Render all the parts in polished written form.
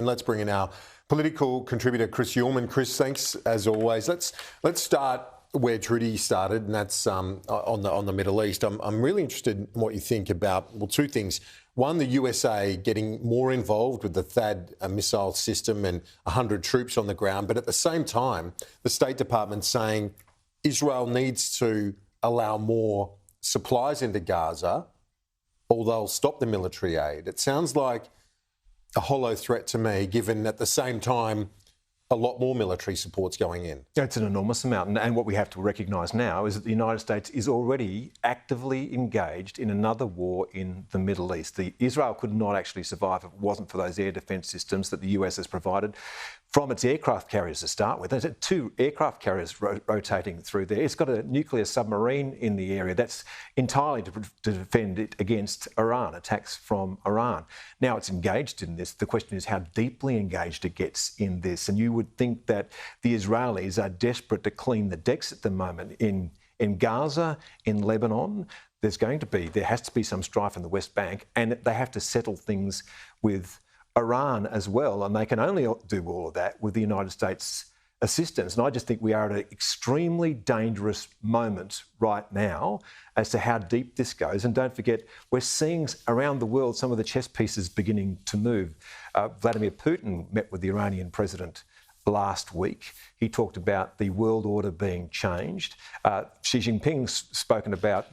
And let's bring in our political contributor, Chris Uhlmann. Chris, thanks as always. Let's start where Trudy started, and that's on the Middle East. I'm really interested in what you think about, well, two things. One, the USA getting more involved with the THAAD missile system and 100 troops on the ground, but at the same time, the State Department saying Israel needs to allow more supplies into Gaza or they'll stop the military aid. It sounds like a hollow threat to me, given at the same time a lot more military support's going in. It's an enormous amount. And what we have to recognise now is that the United States is already actively engaged in another war in the Middle East. Israel could not actually survive if it wasn't for those air defence systems that the US has provided from its aircraft carriers to start with. There's 2 aircraft carriers rotating through there. It's got a nuclear submarine in the area that's entirely to defend it against Iran, attacks from Iran. Now it's engaged in this. The question is how deeply engaged it gets in this. And you would think that the Israelis are desperate to clean the decks at the moment in Gaza, in Lebanon. There has to be some strife in the West Bank, and they have to settle things with Iran as well, and they can only do all of that with the United States assistance. And I just think we are at an extremely dangerous moment right now as to how deep this goes. And don't forget, we're seeing around the world some of the chess pieces beginning to move. Vladimir Putin met with the Iranian president last week. He talked about the world order being changed. Xi Jinping's spoken about,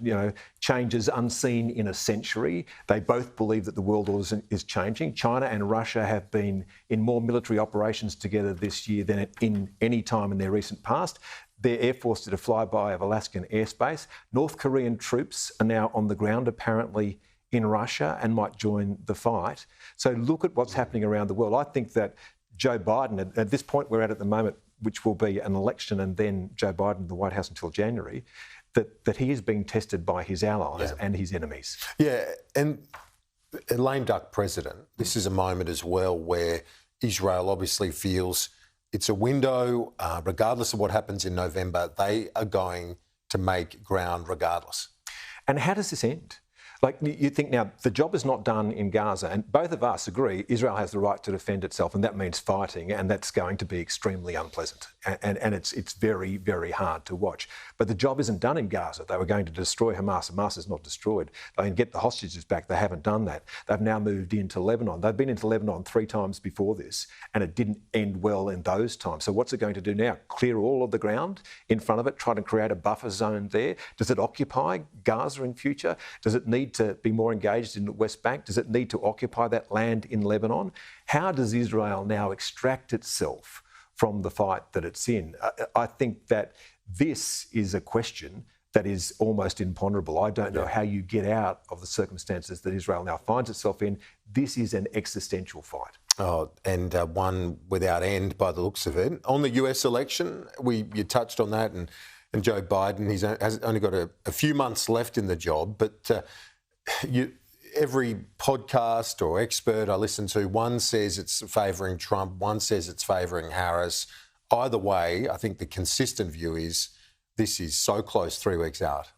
changes unseen in a century. They both believe that the world order is changing. China and Russia have been in more military operations together this year than in any time in their recent past. Their Air Force did a flyby of Alaskan airspace. North Korean troops are now on the ground, apparently, in Russia and might join the fight. So look at what's happening around the world. I think that Joe Biden, at this point we're at the moment, which will be an election and then Joe Biden in the White House until January, that he is being tested by his allies and his enemies. Yeah, and a lame duck president, this is a moment as well where Israel obviously feels it's a window, regardless of what happens in November, they are going to make ground regardless. And how does this end? Like, you think now, the job is not done in Gaza, and both of us agree Israel has the right to defend itself, and that means fighting, and that's going to be extremely unpleasant. And it's very, very hard to watch. But the job isn't done in Gaza. They were going to destroy Hamas. Hamas is not destroyed. They can get the hostages back. They haven't done that. They've now moved into Lebanon. They've been into Lebanon 3 times before this, and it didn't end well in those times. So what's it going to do now? Clear all of the ground in front of it, try to create a buffer zone there? Does it occupy Gaza in future? Does it need to be more engaged in the West Bank? Does it need to occupy that land in Lebanon? How does Israel now extract itself from the fight that it's in? I think that this is a question that is almost imponderable. I don't know how you get out of the circumstances that Israel now finds itself in. This is an existential fight. Oh, and one without end by the looks of it. On the US election, you touched on that, and Joe Biden, has only got a few months left in the job, but every podcast or expert I listen to, one says it's favouring Trump, one says it's favouring Harris. Either way, I think the consistent view is this is so close 3 weeks out.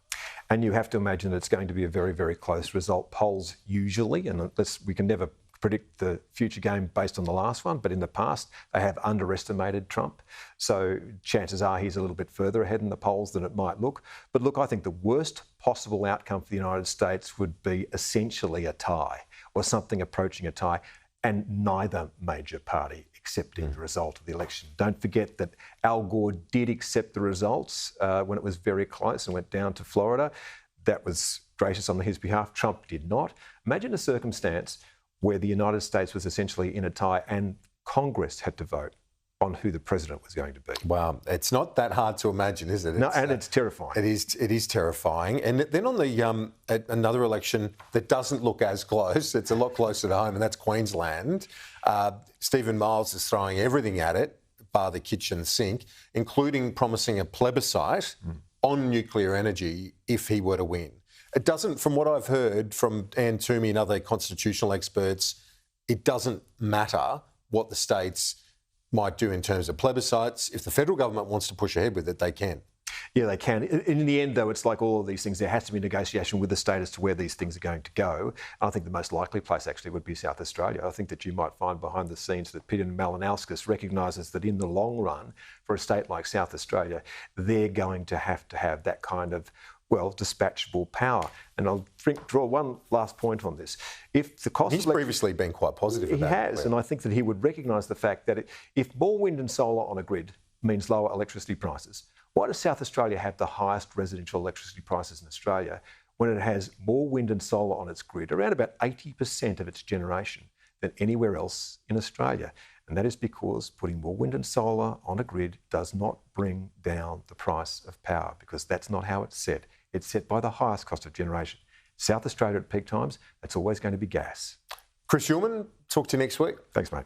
And you have to imagine that it's going to be a very, very close result. Polls usually, and we can never predict the future game based on the last one, but in the past they have underestimated Trump. So chances are he's a little bit further ahead in the polls than it might look. But look, I think the worst possible outcome for the United States would be essentially a tie or something approaching a tie, and neither major party accepting the result of the election. Don't forget that Al Gore did accept the results when it was very close and went down to Florida. That was gracious on his behalf. Trump did not. Imagine a circumstance where the United States was essentially in a tie and Congress had to vote on who the president was going to be. Wow, it's not that hard to imagine, is it? No, and it's terrifying. It is terrifying. And then on the another election that doesn't look as close, it's a lot closer to home, and that's Queensland. Stephen Miles is throwing everything at it, bar the kitchen sink, including promising a plebiscite on nuclear energy if he were to win. It doesn't, from what I've heard from Ann Toomey and other constitutional experts, it doesn't matter what the states might do in terms of plebiscites. If the federal government wants to push ahead with it, they can. Yeah, they can. In the end, though, it's like all of these things. There has to be negotiation with the state as to where these things are going to go. I think the most likely place actually would be South Australia. I think that you might find behind the scenes that Peter Malinauskas recognises that in the long run, for a state like South Australia, they're going to have that kind of, well, dispatchable power. And I'll draw one last point on this. If the cost He's previously been quite positive about it. He has, and I think that he would recognise the fact that if more wind and solar on a grid means lower electricity prices, why does South Australia have the highest residential electricity prices in Australia when it has more wind and solar on its grid, around about 80% of its generation, than anywhere else in Australia? And that is because putting more wind and solar on a grid does not bring down the price of power, because that's not how it's set. It's set by the highest cost of generation. South Australia at peak times, that's always going to be gas. Chris Uhlmann, talk to you next week. Thanks, mate.